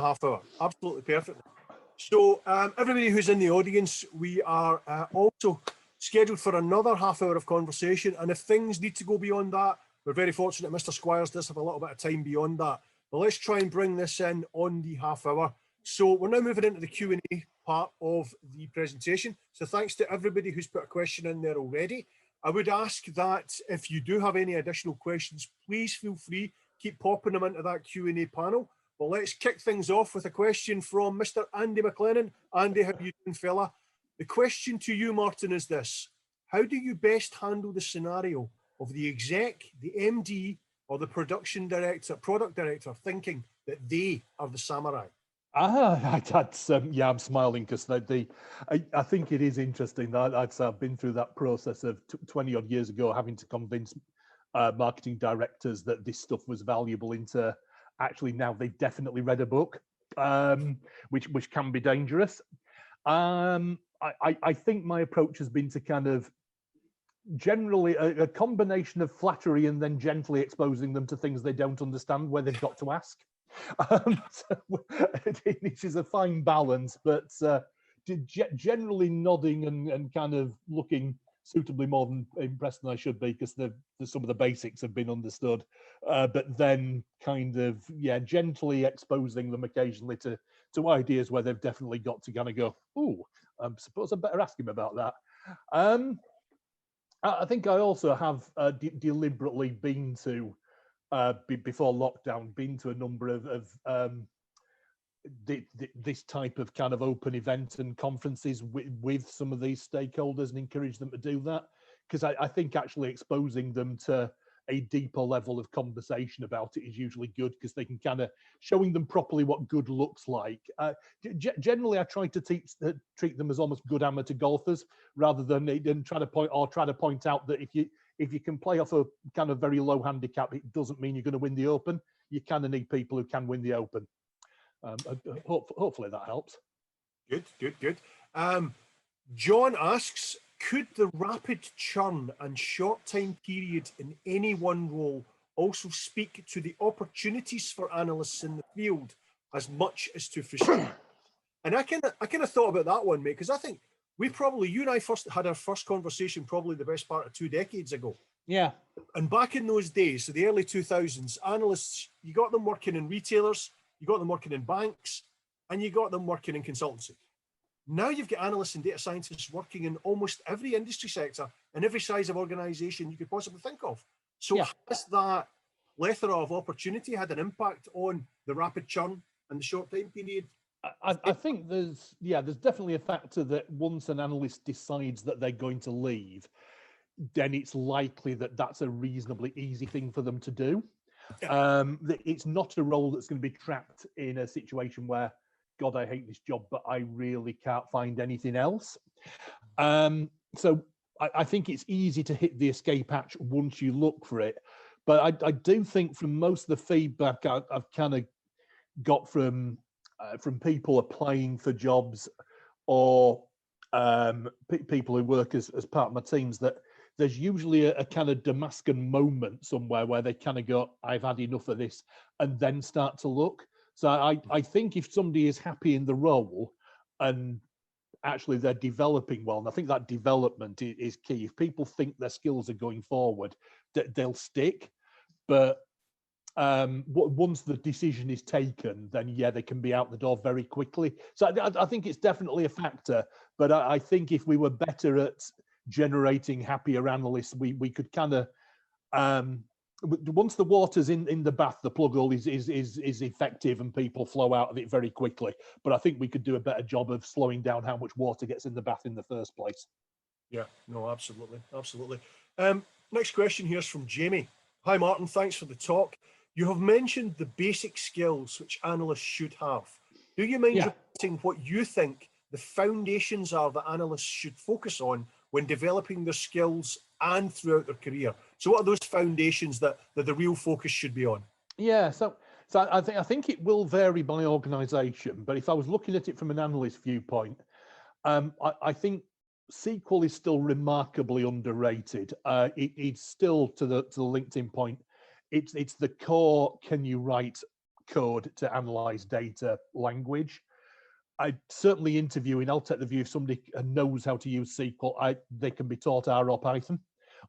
half hour. Absolutely perfect. So everybody who's in the audience, we are also scheduled for another half hour of conversation. And if things need to go beyond that, we're very fortunate Mr. Squires does have a little bit of time beyond that. But let's try and bring this in on the half hour. So we're now moving into the Q&A part of the presentation. So thanks to everybody who's put a question in there already. I would ask that if you do have any additional questions, please feel free, keep popping them into that Q&A panel. Well, let's kick things off with a question from Mr. Andy McLennan. Andy, how you doing, fella? The question to you, Martin, is this. How do you best handle the scenario of the exec, the MD, or the product director thinking that they are the samurai? Yeah, I'm smiling because I think it is interesting. I've been through that process of 20 odd years ago, having to convince marketing directors that this stuff was valuable into actually now they've definitely read a book, which can be dangerous. I think my approach has been to kind of generally a combination of flattery and then gently exposing them to things they don't understand where they've got to ask. Which is a fine balance, but generally nodding and kind of looking suitably more than impressed than I should be because some of the basics have been understood, but then kind of gently exposing them occasionally to ideas where they've definitely got to kind of go, oh, I suppose I better ask him about that. I think I also have deliberately been to before lockdown, been to a number of this type of kind of open event and conferences with some of these stakeholders and encourage them to do that, because I think actually exposing them to a deeper level of conversation about it is usually good, because they can kind of showing them properly what good looks like. Generally, I try to treat them as almost good amateur golfers rather than try to point out that if you can play off a kind of very low handicap, it doesn't mean you're going to win the Open. You kind of need people who can win the Open. Hopefully that helps. Good. John asks, could the rapid churn and short time period in any one role also speak to the opportunities for analysts in the field as much as to frustration? And I kind of thought about that one, mate, because I think you and I first had our first conversation probably the best part of 2 decades ago. Yeah. And back in those days, so the early 2000s, analysts, you got them working in retailers, you got them working in banks, and you got them working in consultancy. Now you've got analysts and data scientists working in almost every industry sector and every size of organization you could possibly think of. So has that plethora of opportunity had an impact on the rapid churn and the short time period? I think there's definitely a factor that once an analyst decides that they're going to leave, then it's likely that that's a reasonably easy thing for them to do. It's not a role that's going to be trapped in a situation where, God, I hate this job, but I really can't find anything else. So I think it's easy to hit the escape hatch once you look for it. But I do think from most of the feedback I've kind of got from people applying for jobs or people who work as part of my teams, that there's usually a kind of Damascus moment somewhere where they kind of go, I've had enough of this, and then start to look. So I think if somebody is happy in the role and actually they're developing well, and I think that development is key. If people think their skills are going forward, they'll stick. But once the decision is taken, then they can be out the door very quickly. So I think it's definitely a factor. But I think if we were better at generating happier analysts, we could kind of once the water's in the bath, the plug hole is effective and people flow out of it very quickly. But I think we could do a better job of slowing down how much water gets in the bath in the first place. Yeah, no, absolutely. Next question here is from Jamie. Hi, Martin. Thanks for the talk. You have mentioned the basic skills which analysts should have. Do you mind repeating what you think the foundations are that analysts should focus on when developing their skills and throughout their career? So what are those foundations that the real focus should be on? Yeah, so I think it will vary by organization, but if I was looking at it from an analyst viewpoint, I think SQL is still remarkably underrated. It's still, to the LinkedIn point, it's the core, can you write code to analyze data language. I certainly interviewing, I'll take the view if somebody knows how to use SQL, they can be taught R or Python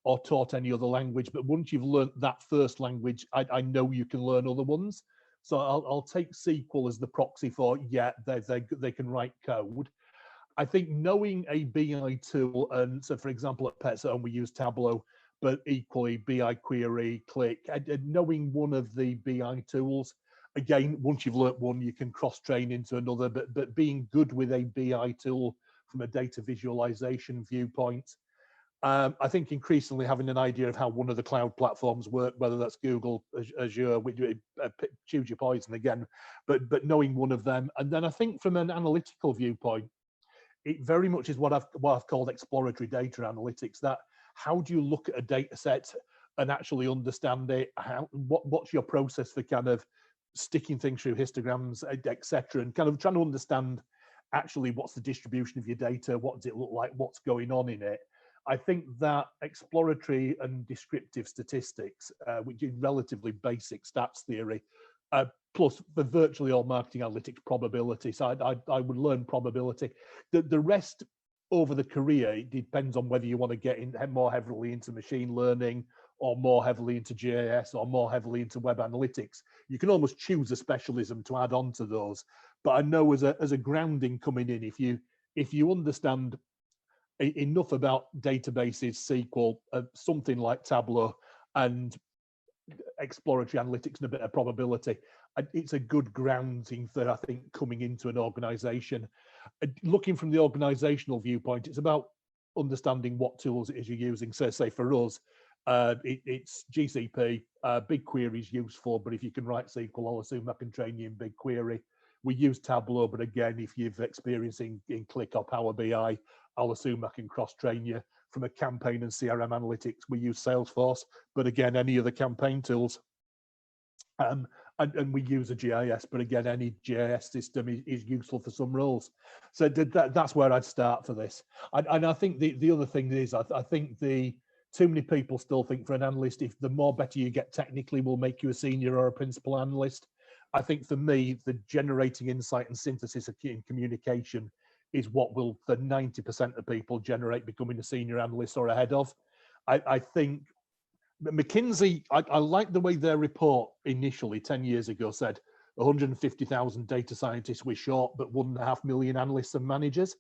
or taught any other language. But once you've learnt that first language, I know you can learn other ones. So I'll take SQL as the proxy for, yeah, they can write code. I think knowing a BI tool, and so for example, at PetZone, we use Tableau, but equally BI Query, Click, knowing one of the BI tools, again, once you've learnt one, you can cross-train into another, but being good with a BI tool from a data visualization viewpoint. I think increasingly having an idea of how one of the cloud platforms work, whether that's Google, Azure, choose your poison again, but knowing one of them. And then I think from an analytical viewpoint, it very much is what I've called exploratory data analytics. That how do you look at a data set and actually understand it? What's your process for kind of sticking things through histograms, etc., and kind of trying to understand actually what's the distribution of your data, what does it look like, what's going on in it. I think that exploratory and descriptive statistics, which is relatively basic stats theory, plus for virtually all marketing analytics, probability. So I would learn probability. The rest over the career, it depends on whether you want to get in more heavily into machine learning or more heavily into GIS or more heavily into web analytics. You can almost choose a specialism to add on to those. But I know as a grounding coming in, if you understand enough about databases, SQL, something like Tableau, and exploratory analytics and a bit of probability, it's a good grounding for, I think, coming into an organization. Looking from the organizational viewpoint, it's about understanding what tools it is you're using. So say for us, it's GCP, BigQuery is useful, but if you can write SQL, I'll assume I can train you in BigQuery. We use Tableau, but again, if you've experience in Click or Power BI, I'll assume I can cross-train you. From a campaign and CRM analytics, we use Salesforce, but again, any other campaign tools. And we use a GIS, but again, any GIS system is useful for some roles. So that's where I'd start for this. And I think the other thing is, I think too many people still think for an analyst, if the more better you get technically will make you a senior or a principal analyst. I think for me, the generating insight and synthesis in communication is what will, for 90% of people, generate becoming a senior analyst or ahead of. I think McKinsey, I like the way their report initially 10 years ago said 150,000 data scientists were short, but 1.5 million analysts and managers.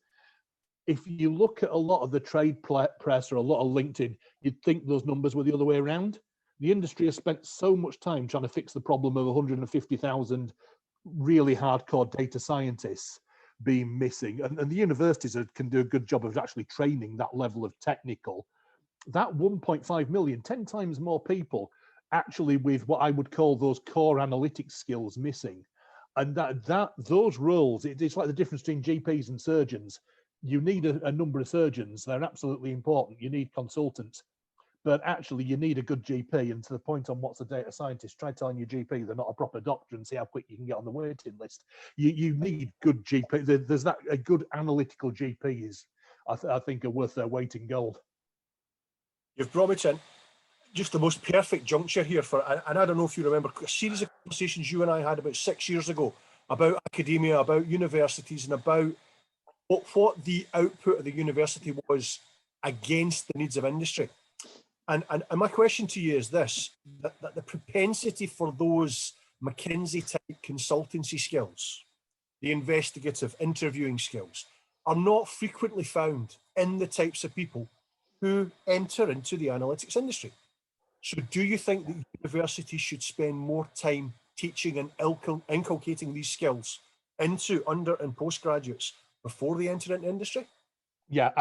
If you look at a lot of the trade press or a lot of LinkedIn, you'd think those numbers were the other way around. The industry has spent so much time trying to fix the problem of 150,000 really hardcore data scientists being missing. And the universities can do a good job of actually training that level of technical. That 1.5 million, 10 times more people actually with what I would call those core analytics skills missing. And those roles, it's like the difference between GPs and surgeons. You need a number of surgeons. They're absolutely important. You need consultants. But actually, you need a good GP. And to the point on what's a data scientist, try telling your GP they're not a proper doctor and see how quick you can get on the waiting list. You need good GP. There's that a good analytical GP is, I think, are worth their weight in gold. You've brought me to just the most perfect juncture here for, and I don't know if you remember a series of conversations you and I had about 6 years ago about academia, about universities, and about what the output of the university was against the needs of industry. And my question to you is this, that the propensity for those McKinsey type consultancy skills, the investigative interviewing skills, are not frequently found in the types of people who enter into the analytics industry. So do you think that universities should spend more time teaching and inculcating these skills into under and postgraduates before they enter into industry? Yeah,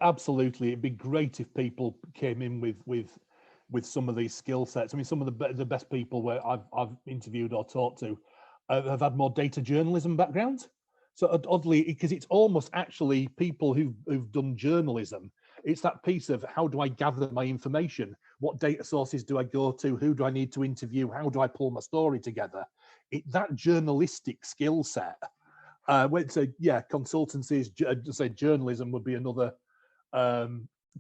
absolutely. It'd be great if people came in with some of these skill sets. I mean, some of the best people where I've interviewed or talked to have had more data journalism backgrounds. So oddly, because it's almost actually people who've done journalism. It's that piece of how do I gather my information? What data sources do I go to? Who do I need to interview? How do I pull my story together? That journalistic skill set. So yeah, consultancies, say journalism would be another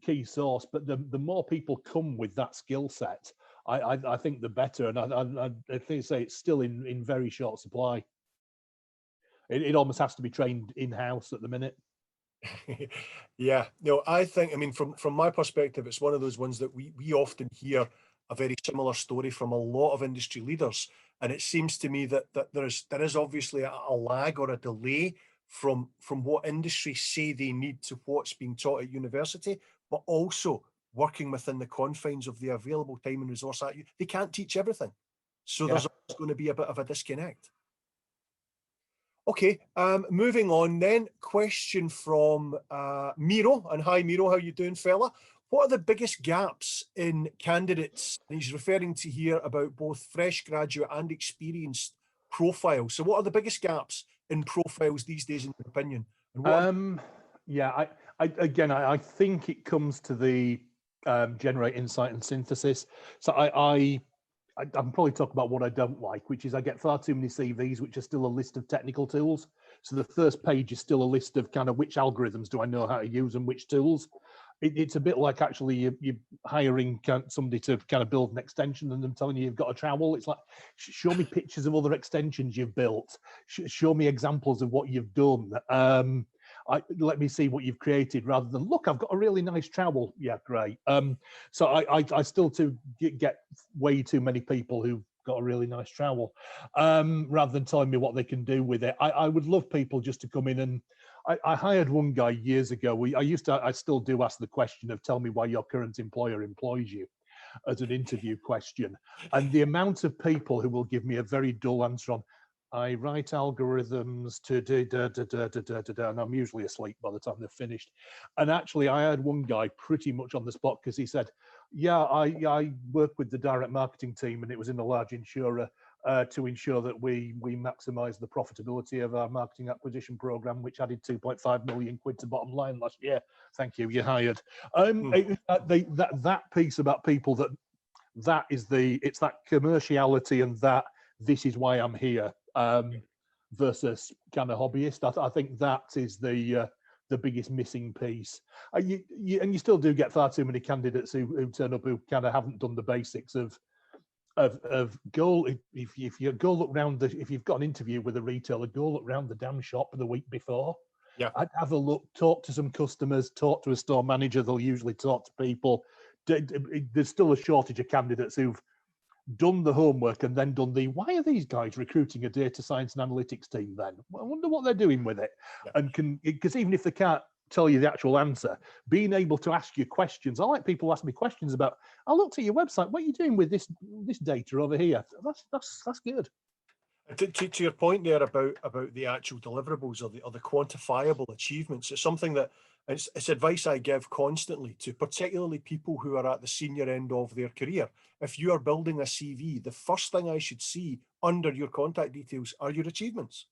key source, but the more people come with that skill set, I think the better. And I think say it's still in very short supply. It almost has to be trained in-house at the minute. Yeah, no, I think, I mean, from my perspective, it's one of those ones that we often hear a very similar story from a lot of industry leaders, and it seems to me that there is obviously a lag or a delay from what industries say they need to what's being taught at university, but also working within the confines of the available time and resource at you. They can't teach everything, so there's always going to be a bit of a disconnect. Okay, moving on then. Question from Miro. And hi, Miro, how you doing, fella? What are the biggest gaps in candidates? And he's referring to here about both fresh graduate and experienced profiles. So what are the biggest gaps in profiles these days, in your opinion? And what yeah, I think it comes to the generate insight and synthesis. So I'm probably talking about what I don't like, which is I get far too many CVs, which are still a list of technical tools. So the first page is still a list of kind of which algorithms do I know how to use and which tools. It's a bit like actually you're hiring somebody to kind of build an extension and them telling you you've got a trowel. It's like, show me pictures of other extensions you've built. Show me examples of what you've done. Let me see what you've created rather than, look, I've got a really nice trowel. Yeah, great. So I still get way too many people who've got a really nice trowel rather than telling me what they can do with it. I would love people just to come in and I hired one guy years ago. I still do ask the question of tell me why your current employer employs you as an interview question. And the amount of people who will give me a very dull answer on, I write algorithms to do, and I'm usually asleep by the time they're finished. And actually, I had one guy pretty much on the spot because he said, yeah, I work with the direct marketing team, and it was in a large insurer to ensure that we maximise the profitability of our marketing acquisition program, which added 2.5 million quid to bottom line last year. Thank you, you're hired. That piece about people it's that commerciality and that this is why I'm here versus kind of hobbyist. I think that is the biggest missing piece. And you still do get far too many candidates who turn up who kind of haven't done the basics of go. If you go look round if you've got an interview with a retailer, go look round the damn shop the week before. Yeah, I'd have a look, talk to some customers, talk to a store manager. They'll usually talk to people. There's still a shortage of candidates who've done the homework and then done why are these guys recruiting a data science and analytics team then? I wonder what they're doing with it. Yeah. And because even if they can't tell you the actual answer, being able to ask you questions. I like people ask me questions about, I looked at your website, what are you doing with this data over here? That's good. To your point there about the actual deliverables or the quantifiable achievements, it's something that it's advice I give constantly to particularly people who are at the senior end of their career. If you are building a CV, the first thing I should see under your contact details are your achievements,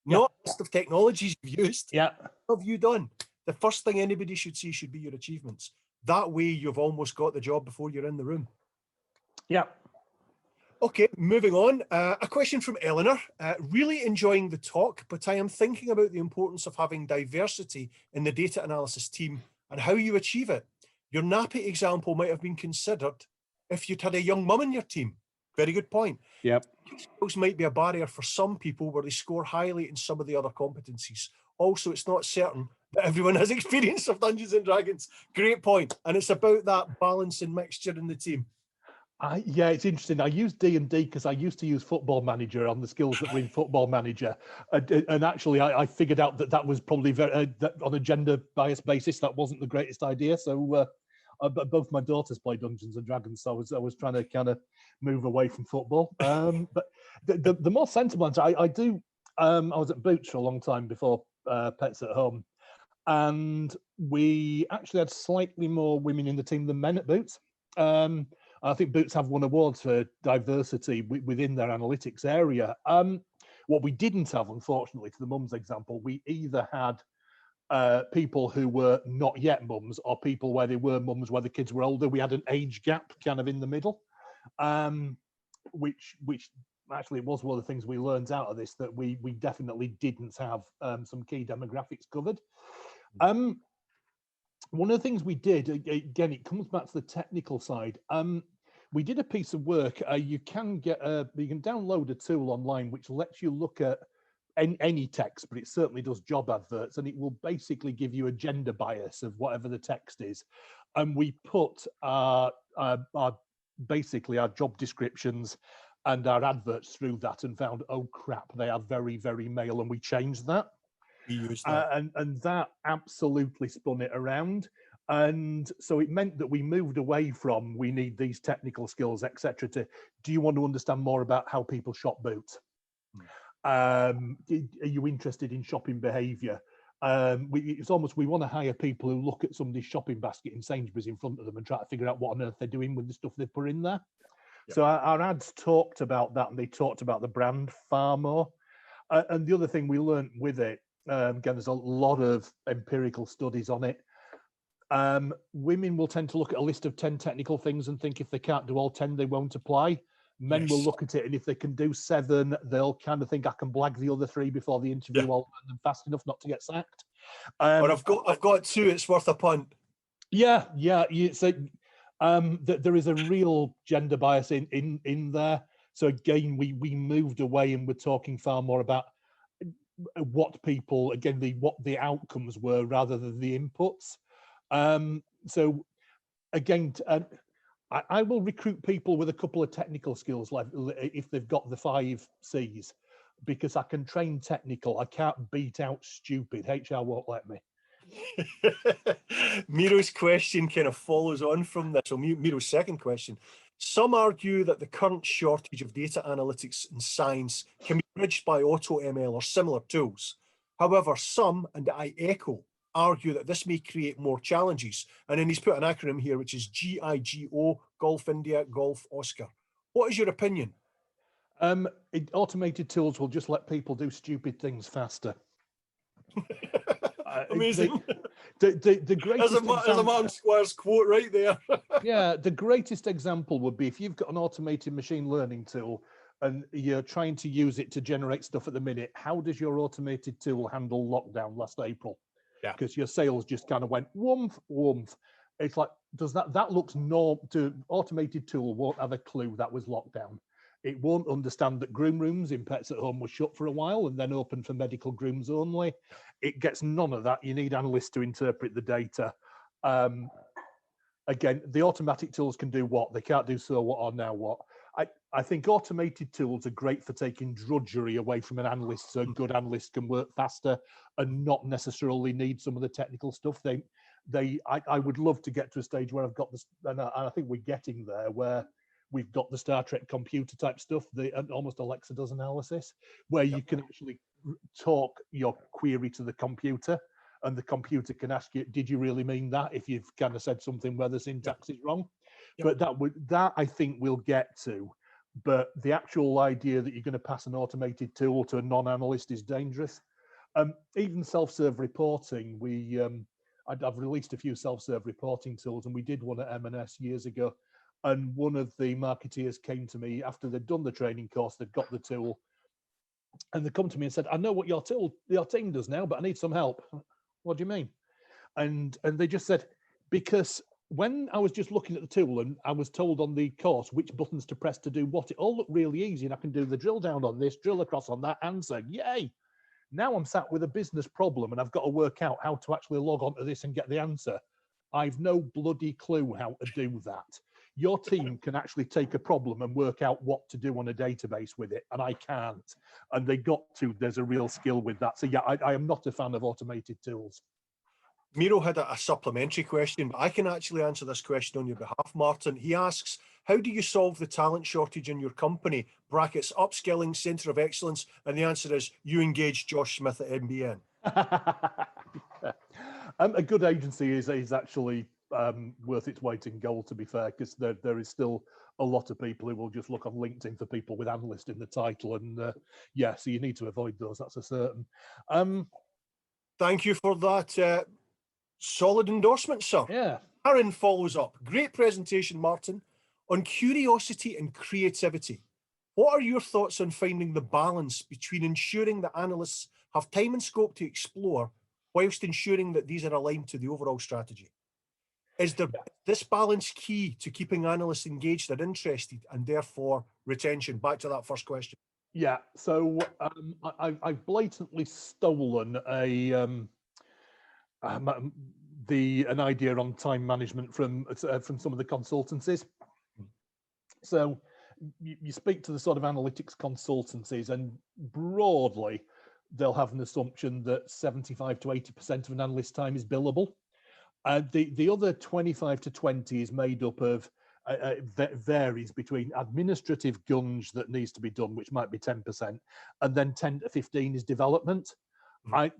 not a list of technologies you've used. Yeah, what have you done? The first thing anybody should see should be your achievements. That way you've almost got the job before you're in the room. Yeah. Okay, moving on. A question from Eleanor. Really enjoying the talk, but I am thinking about the importance of having diversity in the data analysis team and how you achieve it. Your nappy example might have been considered if you'd had a young mum in your team. Very good point. Yep. Skills might be a barrier for some people where they score highly in some of the other competencies. Also, it's not certain that everyone has experience of Dungeons and Dragons. Great point. And it's about that balance and mixture in the team. Yeah, it's interesting. I use D&D because I used to use Football Manager on the skills that were in Football Manager, and actually, I figured out that was probably very on a gender biased basis. That wasn't the greatest idea. So, both my daughters play Dungeons and Dragons, so I was trying to kind of move away from football. But the more sensible answer, I do. I was at Boots for a long time before Pets at Home, and we actually had slightly more women in the team than men at Boots. I think Boots have won awards for diversity within their analytics area. What we didn't have, unfortunately, to the mums example, we either had people who were not yet mums or people where they were mums where the kids were older. We had an age gap kind of in the middle, which actually was one of the things we learned out of this, that we definitely didn't have some key demographics covered. One of the things we did, again, it comes back to the technical side. we did a piece of work. You can download a tool online which lets you look at any text, but it certainly does job adverts, and it will basically give you a gender bias of whatever the text is. And we put basically our job descriptions and our adverts through that and found, oh crap, they are very, very male, and we changed that. We used that. And that absolutely spun it around. And so it meant that we moved away from we need these technical skills, etc., to do you want to understand more about how people shop boots? Are you interested in shopping behavior? It's almost, we want to hire people who look at somebody's shopping basket in Sainsbury's in front of them and try to figure out what on earth they're doing with the stuff they put in there. Yep. So our ads talked about that, and they talked about the brand far more. And the other thing we learned with it, again, there's a lot of empirical studies on it. Women will tend to look at a list of 10 technical things and think if they can't do all 10, they won't apply. Men will look at it, and if they can do 7, they'll kind of think I can blag the other 3 before the interview. I'll learn them fast enough not to get sacked. Or I've got 2. It's worth a punt. Yeah. So there is a real gender bias in there. So again, we moved away and we're talking far more about what people, again, what the outcomes were rather than the inputs. So again, I will recruit people with a couple of technical skills, like if they've got the 5 C's, because I can train technical. I can't beat out stupid. HR won't let me. Miro's question kind of follows on from this. So Miro's second question. Some argue that the current shortage of data analytics and science can be bridged by AutoML or similar tools. However, some, and I echo, argue that this may create more challenges. And then he's put an acronym here, which is GIGO, Golf India, Golf Oscar. What is your opinion? Automated tools will just let people do stupid things faster. Amazing. The greatest There's a Martin Squires quote right there. Yeah, the greatest example would be if you've got an automated machine learning tool and you're trying to use it to generate stuff at the minute. How does your automated tool handle lockdown last April? Yeah, because your sales just kind of went woomph. It's like, does that looks normal? To automated tool won't have a clue that was lockdown. It won't understand that groom rooms in Pets at Home were shut for a while and then open for medical grooms only. It gets none of that. You need analysts to interpret the data. Again, the automatic tools can do what? They can't do so what or now what. I think automated tools are great for taking drudgery away from an analyst, so good analysts can work faster and not necessarily need some of the technical stuff. I would love to get to a stage where I've got this, and I think we're getting there, where we've got the Star Trek computer type stuff, almost Alexa does analysis, where you can actually talk your query to the computer, and the computer can ask you, did you really mean that, if you've kind of said something where the syntax is wrong. But that I think we'll get to. But the actual idea that you're going to pass an automated tool to a non-analyst is dangerous. Even self-serve reporting, I've released a few self-serve reporting tools, and we did one at M&S years ago. And one of the marketeers came to me after they'd done the training course, they'd got the tool, and they come to me and said, I know what your team does now, but I need some help. What do you mean? And they just said, because when I was just looking at the tool and I was told on the course which buttons to press to do what, it all looked really easy, and I can do the drill down on this, drill across on that, answer, yay. Now I'm sat with a business problem and I've got to work out how to actually log onto this and get the answer. I've no bloody clue how to do that. Your team can actually take a problem and work out what to do on a database with it, and I can't. And there's a real skill with that. So yeah, I am not a fan of automated tools. Miro had a supplementary question, but I can actually answer this question on your behalf, Martin. He asks, how do you solve the talent shortage in your company? Brackets, upskilling, centre of excellence. And the answer is, you engage Josh Smith at MBN. A good agency is actually worth its weight in gold, to be fair, because there is still a lot of people who will just look on LinkedIn for people with analyst in the title. And so you need to avoid those, that's a certain. Thank you for that. Solid endorsement, sir. Yeah. Aaron follows up. Great presentation, Martin. On curiosity and creativity, what are your thoughts on finding the balance between ensuring that analysts have time and scope to explore whilst ensuring that these are aligned to the overall strategy? Is this balance key to keeping analysts engaged and interested, and therefore retention? Back to that first question. Yeah, so I've blatantly stolen an idea on time management from some of the consultancies. So you speak to the sort of analytics consultancies, and broadly, they'll have an assumption that 75 to 80% of an analyst's time is billable. The other 25 to 20 is made up of varies between administrative gunge that needs to be done, which might be 10%, and then 10 to 15 is development.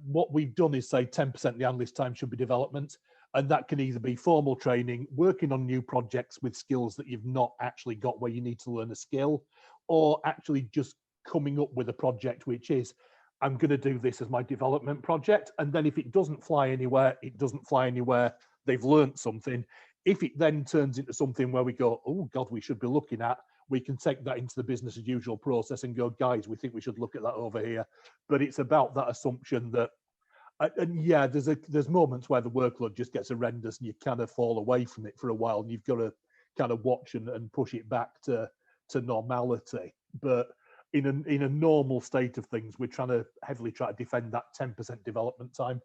What we've done is say 10% of the analyst time should be development, and that can either be formal training, working on new projects with skills that you've not actually got where you need to learn a skill, or actually just coming up with a project which is, I'm going to do this as my development project. And then if it doesn't fly anywhere, it doesn't fly anywhere. They've learned something. If it then turns into something where we go, oh God, we should be looking at, we can take that into the business as usual process and go, guys, we think we should look at that over here. But it's about that assumption that, and yeah, there's moments where the workload just gets horrendous and you kind of fall away from it for a while, and you've got to kind of watch and push it back to normality. But in a normal state of things, we're trying to heavily try to defend that 10% development time.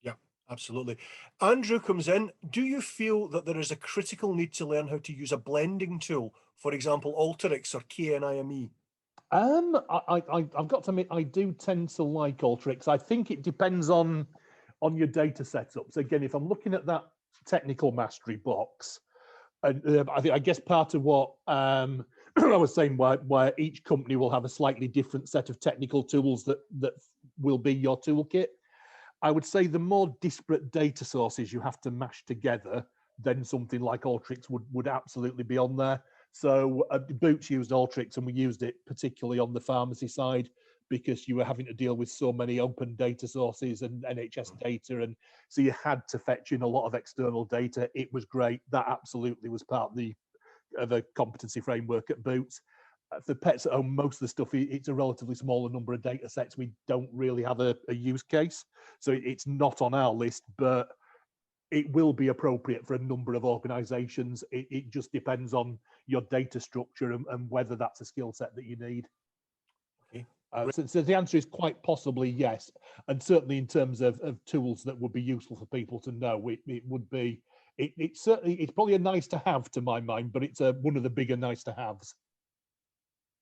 Yeah, absolutely. Andrew comes in. Do you feel that there is a critical need to learn how to use a blending tool, for example, Alteryx or KNIME? I've got to admit, I do tend to like Alteryx. I think it depends on your data setups. Again, if I'm looking at that technical mastery box, and I guess part of what I was saying, where each company will have a slightly different set of technical tools that will be your toolkit. I would say the more disparate data sources you have to mash together, then something like Alteryx would absolutely be on there. So Boots used Alteryx, and we used it particularly on the pharmacy side because you were having to deal with so many open data sources and NHS data, and so you had to fetch in a lot of external data. It was great. That absolutely was part of the competency framework at Boots. For Pets at Home, most of the stuff, it's a relatively smaller number of data sets. We don't really have a use case, so it's not on our list, but it will be appropriate for a number of organizations. It just depends on your data structure and whether that's a skill set that you need. Okay. So the answer is quite possibly yes. And certainly in terms of tools that would be useful for people to know, it would be, it's probably a nice to have to my mind, but it's one of the bigger nice to haves.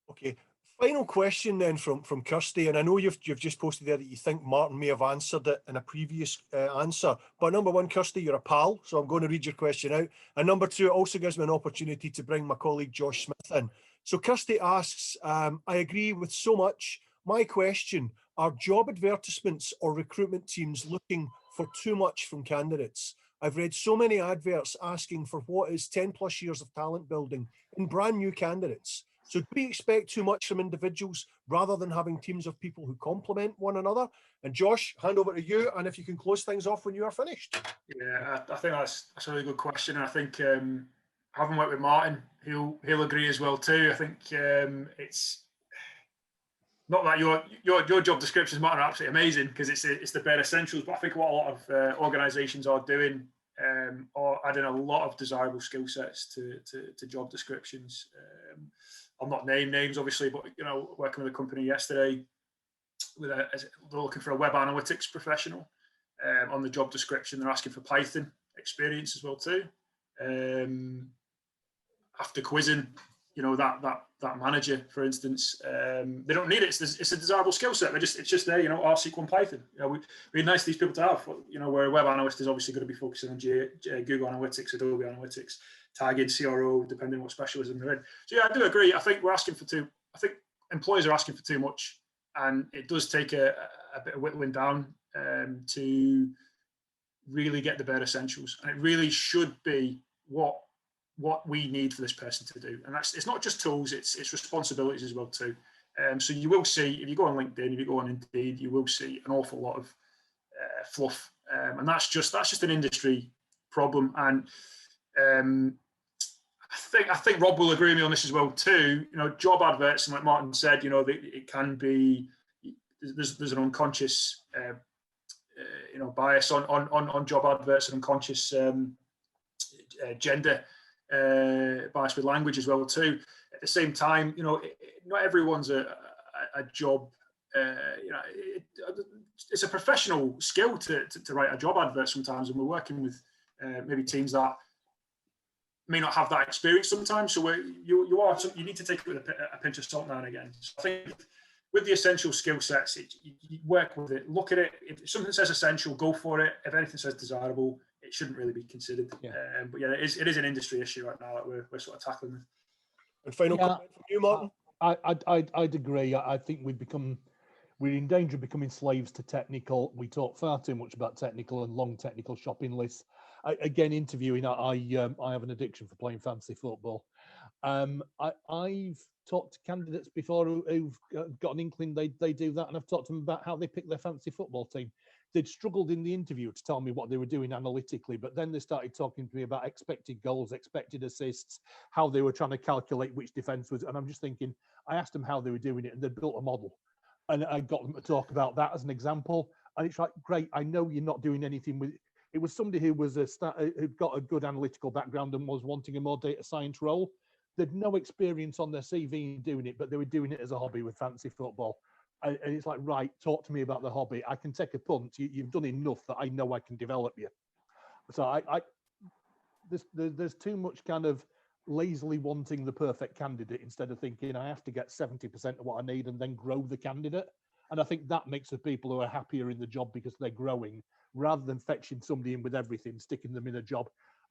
Okay. Final question then from Kirsty, and I know you've just posted there that you think Martin may have answered it in a previous answer. But number one, Kirsty, you're a pal, so I'm going to read your question out. And number two, it also gives me an opportunity to bring my colleague Josh Smith in. So Kirsty asks, I agree with so much. My question, are job advertisements or recruitment teams looking for too much from candidates? I've read so many adverts asking for what is 10 plus years of talent building in brand new candidates. So do we expect too much from individuals rather than having teams of people who complement one another? And Josh, hand over to you. And if you can close things off when you are finished. Yeah, I think that's a really good question. And I think having worked with Martin, he'll agree as well too. I think it's not that your job descriptions, Martin, are absolutely amazing because it's the bare essentials. But I think what a lot of organisations are doing are adding a lot of desirable skill sets to job descriptions. I'll not name names, obviously, but working with a company yesterday, they're looking for a web analytics professional. On the job description, they're asking for Python experience as well too. After quizzing, that manager, for instance, they don't need it. It's a desirable skill set. It's just there, R, SQL, and Python. We'd nice these people to have. Where a web analyst is obviously going to be focusing on Google Analytics, Adobe Analytics, tagging, CRO, depending on what specialism they're in. So yeah, I do agree. I think we're asking for I think employers are asking for too much, and it does take a bit of whittling down to really get the bare essentials. And it really should be what we need for this person to do. And it's not just tools, it's responsibilities as well too. So you will see, if you go on LinkedIn, if you go on Indeed, you will see an awful lot of fluff. And that's just an industry problem. And I think Rob will agree with me on this as well too. Job adverts, and like Martin said, it can be, there's an unconscious bias on job adverts, and unconscious gender bias with language as well too. At the same time, you know, not everyone's a job. You know, it's a professional skill to write a job advert sometimes, and we're working with maybe teams that may not have that experience sometimes. So you need to take it with a pinch of salt now and again. So I think with the essential skill sets, you work with it, look at it. If something says essential, go for it. If anything says desirable, it shouldn't really be considered. Yeah. But yeah, it is an industry issue right now that we're sort of tackling with. And final comment from you, Martin? I'd agree. I think we're in danger of becoming slaves to technical. We talk far too much about technical and long technical shopping lists. Again, interviewing, I have an addiction for playing fantasy football. I've talked to candidates before who've got an inkling they do that, and I've talked to them about how they pick their fantasy football team. They'd struggled in the interview to tell me what they were doing analytically, but then they started talking to me about expected goals, expected assists, how they were trying to calculate which defence was. And I'm just thinking, I asked them how they were doing it, and they'd built a model. And I got them to talk about that as an example. And it's like, great, I know you're not doing anything with it. It was somebody who was who'd got a good analytical background and was wanting a more data science role. They'd no experience on their CV in doing it, but they were doing it as a hobby with fantasy football. And it's like, right, talk to me about the hobby. I can take a punt. You've done enough that I know I can develop you. So there's too much kind of lazily wanting the perfect candidate instead of thinking I have to get 70% of what I need and then grow the candidate. And I think that makes the people who are happier in the job because they're growing, rather than fetching somebody in with everything, sticking them in a job,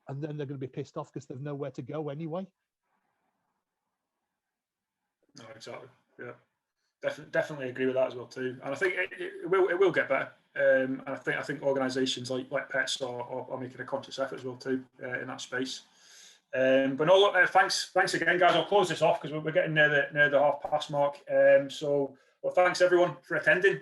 and then they're going to be pissed off because they've nowhere to go anyway. No, exactly. Yeah, definitely agree with that as well too. And I think it will get better. And I think organisations like Pets are making a conscious effort as well too in that space. But no, look, thanks again, guys. I'll close this off because we're getting near the half-past mark. Well, thanks everyone for attending.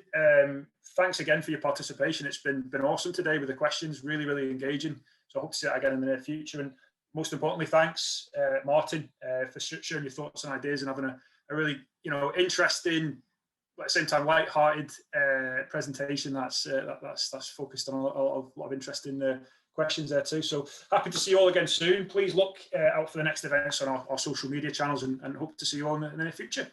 Thanks again for your participation. It's been awesome today with the questions, really engaging. So I hope to see that again in the near future. And most importantly, thanks Martin for sharing your thoughts and ideas and having a really interesting, but at the same time light-hearted presentation that's focused on a lot of interesting questions there too. So happy to see you all again soon. Please look out for the next events on our social media channels and hope to see you all in the near future.